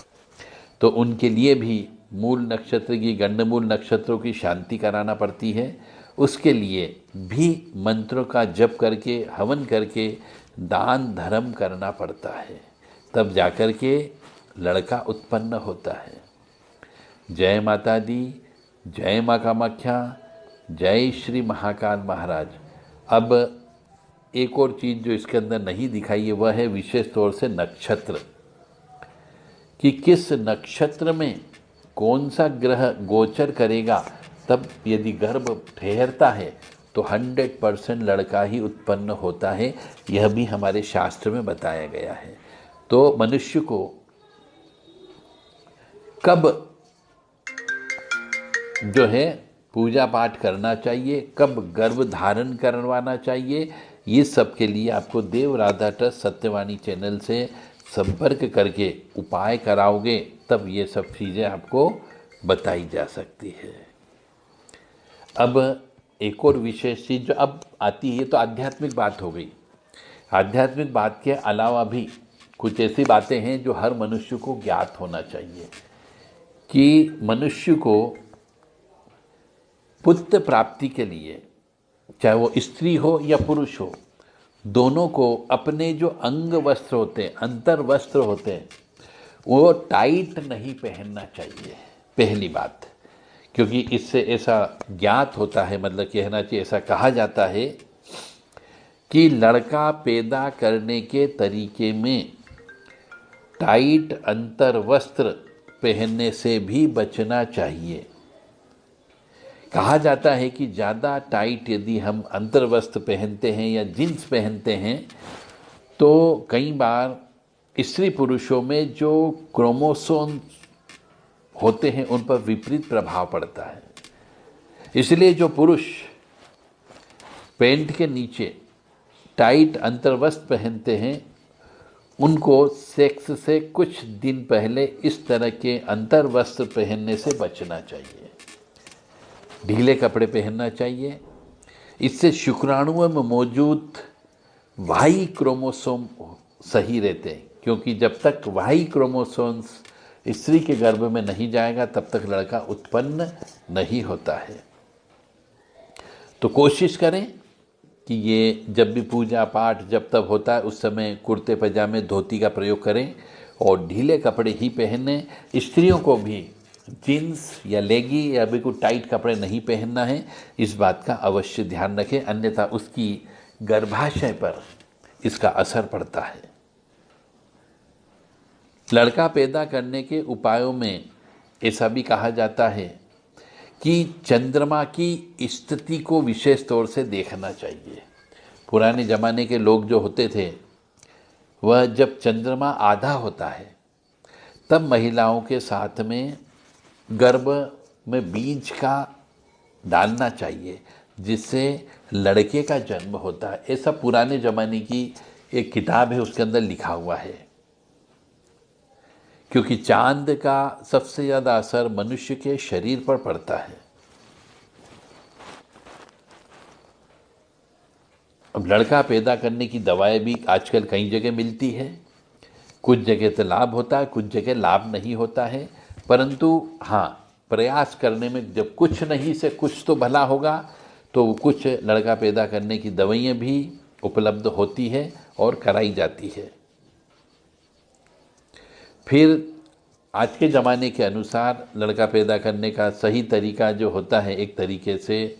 तो उनके लिए भी मूल नक्षत्र की, गंडमूल नक्षत्रों की शांति कराना पड़ती है। उसके लिए भी मंत्रों का जप करके, हवन करके दान धर्म करना पड़ता है, तब जाकर के लड़का उत्पन्न होता है। जय माता दी, जय माँ कामाख्या, जय श्री महाकाल महाराज। अब एक और चीज़ जो इसके अंदर नहीं दिखाई है वह है विशेष तौर से नक्षत्र, कि किस नक्षत्र में कौन सा ग्रह गोचर करेगा, तब यदि गर्भ ठहरता है तो 100% लड़का ही उत्पन्न होता है। यह भी हमारे शास्त्र में बताया गया है। तो मनुष्य को कब जो है पूजा पाठ करना चाहिए, कब गर्भ धारण करवाना चाहिए, ये सब के लिए आपको देव राधा ट्रस्ट सत्यवाणी चैनल से संपर्क करके उपाय कराओगे तब ये सब चीज़ें आपको बताई जा सकती है। अब एक और विशेष चीज़ जो अब आती है, तो आध्यात्मिक बात हो गई। आध्यात्मिक बात के अलावा भी कुछ ऐसी बातें हैं जो हर मनुष्य को ज्ञात होना चाहिए कि मनुष्य को पुत्र प्राप्ति के लिए, चाहे वो स्त्री हो या पुरुष हो, दोनों को अपने जो अंग वस्त्र होते हैं, अंतर वस्त्र होते हैं, वो टाइट नहीं पहनना चाहिए, पहली बात। क्योंकि इससे ऐसा ज्ञात होता है, मतलब कहना चाहिए ऐसा कहा जाता है कि लड़का पैदा करने के तरीके में टाइट अंतर वस्त्र पहनने से भी बचना चाहिए। कहा जाता है कि ज़्यादा टाइट यदि हम अंतर वस्त्र पहनते हैं या जींस पहनते हैं तो कई बार स्त्री पुरुषों में जो क्रोमोसोम होते हैं उन पर विपरीत प्रभाव पड़ता है। इसलिए जो पुरुष पैंट के नीचे टाइट अंतर्वस्त्र पहनते हैं उनको सेक्स से कुछ दिन पहले इस तरह के अंतर्वस्त्र पहनने से बचना चाहिए, ढीले कपड़े पहनना चाहिए। इससे शुक्राणुओं में मौजूद वाई क्रोमोसोम सही रहते हैं, क्योंकि जब तक वाई क्रोमोसोम्स स्त्री के गर्भ में नहीं जाएगा तब तक लड़का उत्पन्न नहीं होता है। तो कोशिश करें कि ये जब भी पूजा पाठ जब तब होता है उस समय कुर्ते पजामे धोती का प्रयोग करें और ढीले कपड़े ही पहने। स्त्रियों को भी जीन्स या लेगी या बिल्कुल टाइट कपड़े नहीं पहनना है, इस बात का अवश्य ध्यान रखें, अन्यथा उसकी गर्भाशय पर इसका असर पड़ता है। लड़का पैदा करने के उपायों में ऐसा भी कहा जाता है कि चंद्रमा की स्थिति को विशेष तौर से देखना चाहिए। पुराने ज़माने के लोग जो होते थे वह जब चंद्रमा आधा होता है तब महिलाओं के साथ में गर्भ में बीज का डालना चाहिए जिससे लड़के का जन्म होता है। ऐसा पुराने ज़माने की एक किताब है उसके अंदर लिखा हुआ है। क्योंकि चांद का सबसे ज़्यादा असर मनुष्य के शरीर पर पड़ता है। अब लड़का पैदा करने की दवाएं भी आजकल कई जगह मिलती है, कुछ जगह तो लाभ होता है, कुछ जगह लाभ नहीं होता है, परंतु हाँ, प्रयास करने में जब कुछ नहीं से कुछ तो भला होगा तो कुछ लड़का पैदा करने की दवाइयाँ भी उपलब्ध होती है और कराई जाती है। फिर आज के ज़माने के अनुसार लड़का पैदा करने का सही तरीका जो होता है, एक तरीके से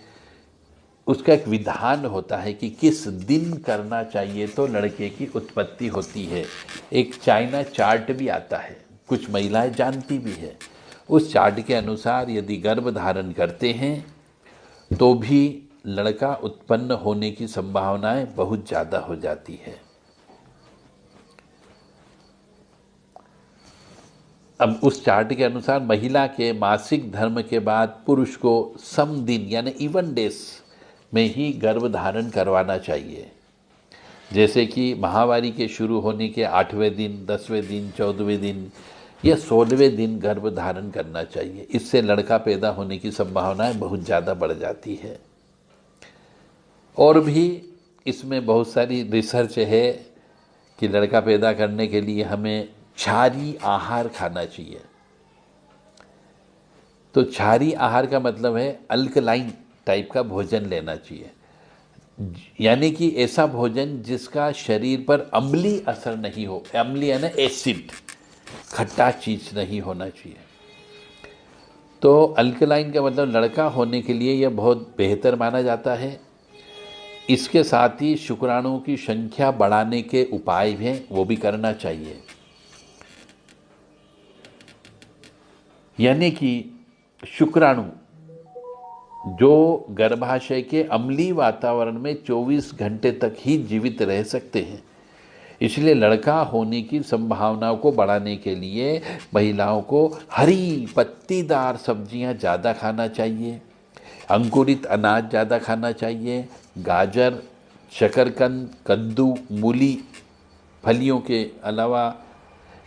उसका एक विधान होता है कि किस दिन करना चाहिए तो लड़के की उत्पत्ति होती है। एक चाइना चार्ट भी आता है, कुछ महिलाएं जानती भी है। उस चार्ट के अनुसार यदि गर्भ धारण करते हैं तो भी लड़का उत्पन्न होने की संभावनाएं बहुत ज़्यादा हो जाती है। अब उस चार्ट के अनुसार महिला के मासिक धर्म के बाद पुरुष को सम दिन यानी इवन डेज में ही गर्भ धारण करवाना चाहिए। जैसे कि माहवारी के शुरू होने के 8वें दिन, 10वें दिन, 14वें दिन या 16वें दिन गर्भ धारण करना चाहिए। इससे लड़का पैदा होने की संभावनाएं बहुत ज़्यादा बढ़ जाती है। और भी इसमें बहुत सारी रिसर्च है कि लड़का पैदा करने के लिए हमें क्षारी आहार खाना चाहिए। तो क्षारी आहार का मतलब है अल्कलाइन टाइप का भोजन लेना चाहिए, यानी कि ऐसा भोजन जिसका शरीर पर अम्लीय असर नहीं हो। अम्लीय यानी एसिड, खट्टा चीज नहीं होना चाहिए। तो अल्कलाइन का मतलब लड़का होने के लिए यह बहुत बेहतर माना जाता है। इसके साथ ही शुक्राणुओं की संख्या बढ़ाने के उपाय हैं, वो भी करना चाहिए। यानी कि शुक्राणु जो गर्भाशय के अम्लीय वातावरण में 24 घंटे तक ही जीवित रह सकते हैं, इसलिए लड़का होने की संभावनाओं को बढ़ाने के लिए महिलाओं को हरी पत्तीदार सब्जियां ज़्यादा खाना चाहिए, अंकुरित अनाज ज़्यादा खाना चाहिए, गाजर, शकरकंद, कद्दू, मूली, फलियों के अलावा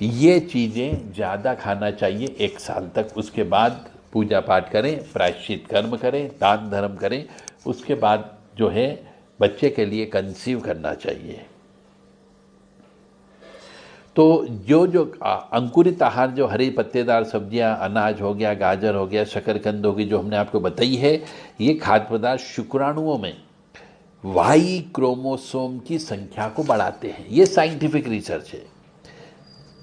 ये चीज़ें ज़्यादा खाना चाहिए 1 साल तक। उसके बाद पूजा पाठ करें, प्रायश्चित कर्म करें, दान धर्म करें, उसके बाद जो है बच्चे के लिए कंसीव करना चाहिए। तो जो जो अंकुरित आहार, जो हरी पत्तेदार सब्जियां, अनाज हो गया, गाजर हो गया, शकरकंद होगी, जो हमने आपको बताई है, ये खाद्य पदार्थ शुक्राणुओं में वाई क्रोमोसोम की संख्या को बढ़ाते हैं। ये साइंटिफिक रिसर्च है।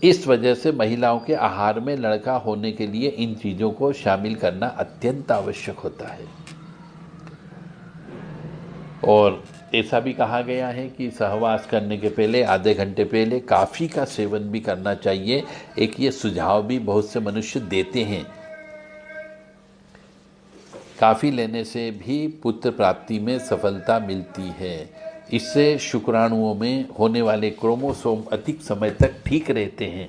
इस वजह से महिलाओं के आहार में लड़का होने के लिए इन चीज़ों को शामिल करना अत्यंत आवश्यक होता है। और ऐसा भी कहा गया है कि सहवास करने के पहले आधे घंटे पहले काफ़ी का सेवन भी करना चाहिए। एक ये सुझाव भी बहुत से मनुष्य देते हैं। काफ़ी लेने से भी पुत्र प्राप्ति में सफलता मिलती है। इससे शुक्राणुओं में होने वाले क्रोमोसोम अधिक समय तक ठीक रहते हैं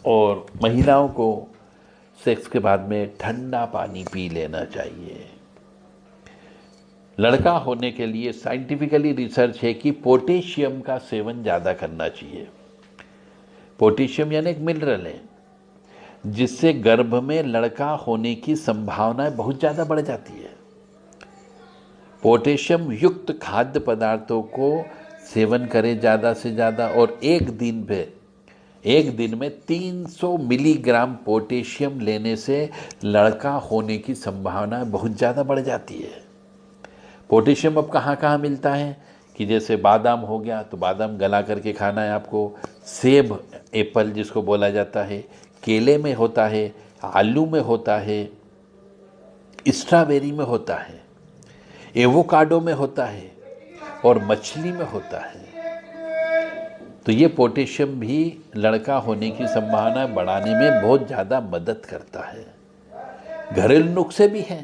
और महिलाओं को सेक्स के बाद में ठंडा पानी पी लेना चाहिए। लड़का होने के लिए साइंटिफिकली रिसर्च है कि पोटेशियम का सेवन ज़्यादा करना चाहिए। पोटेशियम यानी एक मिनरल है जिससे गर्भ में लड़का होने की संभावनाएं बहुत ज़्यादा बढ़ जाती है। पोटेशियम युक्त खाद्य पदार्थों को सेवन करें ज़्यादा से ज़्यादा, और एक दिन में 300 मिलीग्राम पोटेशियम लेने से लड़का होने की संभावना बहुत ज़्यादा बढ़ जाती है। पोटेशियम अब कहाँ कहाँ मिलता है कि जैसे बादाम हो गया तो बादाम गला करके खाना है आपको, सेब, एप्पल जिसको बोला जाता है, केले में होता है, आलू में होता है, स्ट्रॉबेरी में होता है, एवोकाडो में होता है और मछली में होता है। तो ये पोटेशियम भी लड़का होने की संभावना बढ़ाने में बहुत ज़्यादा मदद करता है। घरेलू नुस्खे भी हैं।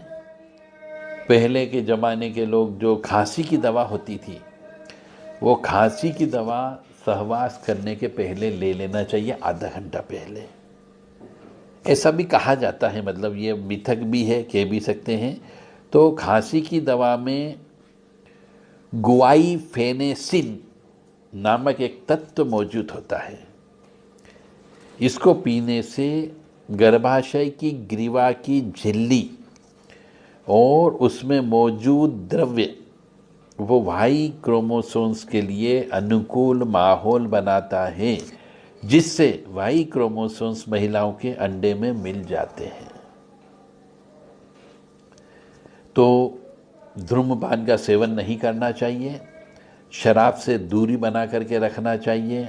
पहले के ज़माने के लोग, जो खांसी की दवा होती थी, वो खांसी की दवा सहवास करने के पहले ले लेना चाहिए, आधा घंटा पहले। ऐसा भी कहा जाता है, मतलब ये मिथक भी है, कह भी सकते हैं। तो खांसी की दवा में गुआइफेनेसिन नामक एक तत्व मौजूद होता है। इसको पीने से गर्भाशय की ग्रीवा की झिल्ली और उसमें मौजूद द्रव्य वो वाई क्रोमोसोम्स के लिए अनुकूल माहौल बनाता है, जिससे वाई क्रोमोसोम्स महिलाओं के अंडे में मिल जाते हैं। तो धूम्रपान का सेवन नहीं करना चाहिए, शराब से दूरी बना करके रखना चाहिए,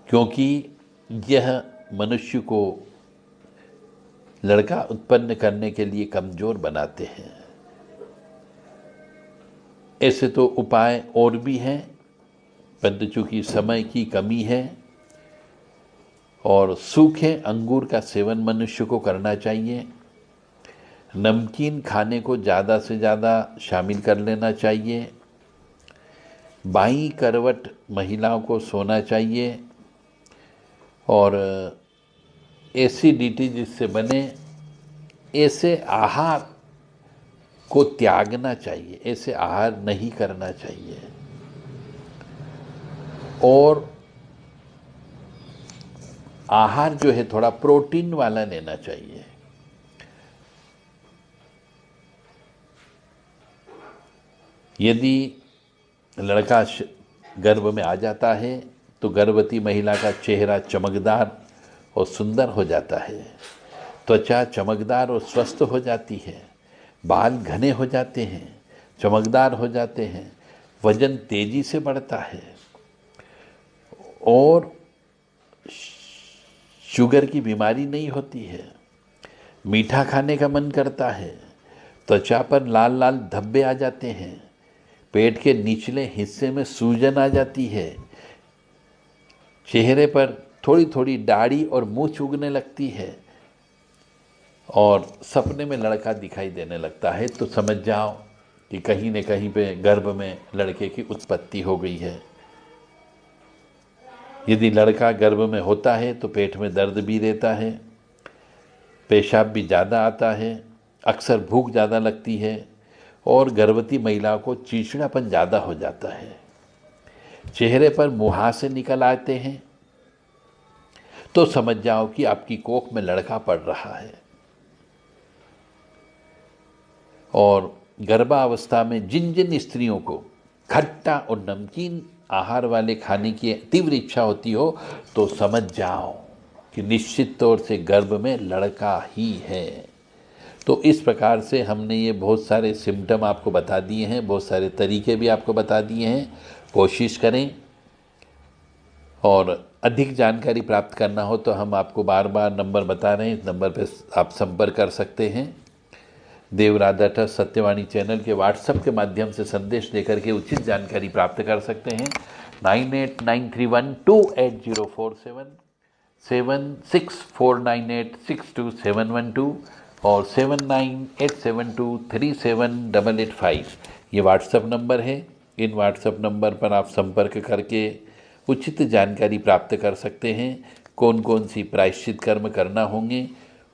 क्योंकि यह मनुष्य को लड़का उत्पन्न करने के लिए कमज़ोर बनाते हैं। ऐसे तो उपाय और भी हैं, परंतु चूँकि समय की कमी है, और सूखे अंगूर का सेवन मनुष्य को करना चाहिए। नमकीन खाने को ज़्यादा से ज़्यादा शामिल कर लेना चाहिए। बाईं करवट महिलाओं को सोना चाहिए, और एसिडिटी जिससे बने ऐसे आहार को त्यागना चाहिए, ऐसे आहार नहीं करना चाहिए। और आहार जो है थोड़ा प्रोटीन वाला लेना चाहिए। यदि लड़का गर्भ में आ जाता है तो गर्भवती महिला का चेहरा चमकदार और सुंदर हो जाता है, त्वचा चमकदार और स्वस्थ हो जाती है, बाल घने हो जाते हैं, चमकदार हो जाते हैं, वजन तेजी से बढ़ता है और शुगर की बीमारी नहीं होती है, मीठा खाने का मन करता है, त्वचा पर लाल लाल धब्बे आ जाते हैं, पेट के निचले हिस्से में सूजन आ जाती है, चेहरे पर थोड़ी थोड़ी दाढ़ी और मूंछ उगने लगती है और सपने में लड़का दिखाई देने लगता है, तो समझ जाओ कि कहीं न कहीं पे गर्भ में लड़के की उत्पत्ति हो गई है। यदि लड़का गर्भ में होता है तो पेट में दर्द भी रहता है, पेशाब भी ज़्यादा आता है, अक्सर भूख ज़्यादा लगती है और गर्भवती महिला को चिड़चिड़ापन ज़्यादा हो जाता है। चेहरे पर मुहासे निकल आते हैं तो समझ जाओ कि आपकी कोख में लड़का पड़ रहा है। और गर्भावस्था में जिन जिन स्त्रियों को खट्टा और नमकीन आहार वाले खाने की तीव्र इच्छा होती हो तो समझ जाओ कि निश्चित तौर से गर्भ में लड़का ही है। तो इस प्रकार से हमने ये बहुत सारे सिम्टम आपको बता दिए हैं, बहुत सारे तरीके भी आपको बता दिए हैं। कोशिश करें, और अधिक जानकारी प्राप्त करना हो तो हम आपको बार बार नंबर बता रहे हैं, इस नंबर पर आप संपर्क कर सकते हैं। देवराधा ट्रस्ट सत्यवाणी चैनल के व्हाट्सएप के माध्यम से संदेश देकर के उचित जानकारी प्राप्त कर सकते हैं। 9893128047, 7649862712 और 7987237885 ये व्हाट्सएप नंबर है। इन व्हाट्सएप नंबर पर आप संपर्क करके उचित जानकारी प्राप्त कर सकते हैं, कौन कौन सी प्रायश्चित कर्म करना होंगे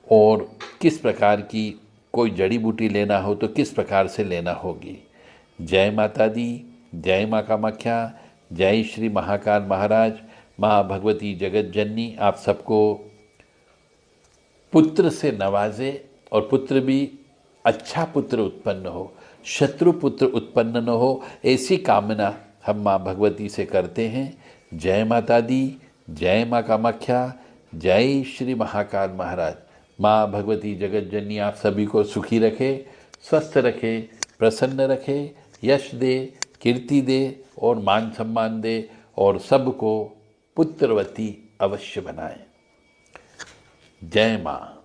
और किस प्रकार की कोई जड़ी बूटी लेना हो तो किस प्रकार से लेना होगी। जय माता दी, जय माँ कामाख्या, जय श्री महाकाल महाराज। माँ भगवती जगत जननी आप सबको पुत्र से नवाजे और पुत्र भी अच्छा पुत्र उत्पन्न हो, शत्रु पुत्र उत्पन्न न हो, ऐसी कामना हम माँ भगवती से करते हैं। जय माता दी, जय माँ कामाख्या, जय श्री महाकाल महाराज। माँ भगवती जगत जननी आप सभी को सुखी रखे, स्वस्थ रखे, प्रसन्न रखे, यश दे, कीर्ति दे और मान सम्मान दे और सबको पुत्रवती अवश्य बनाए। जय माँ।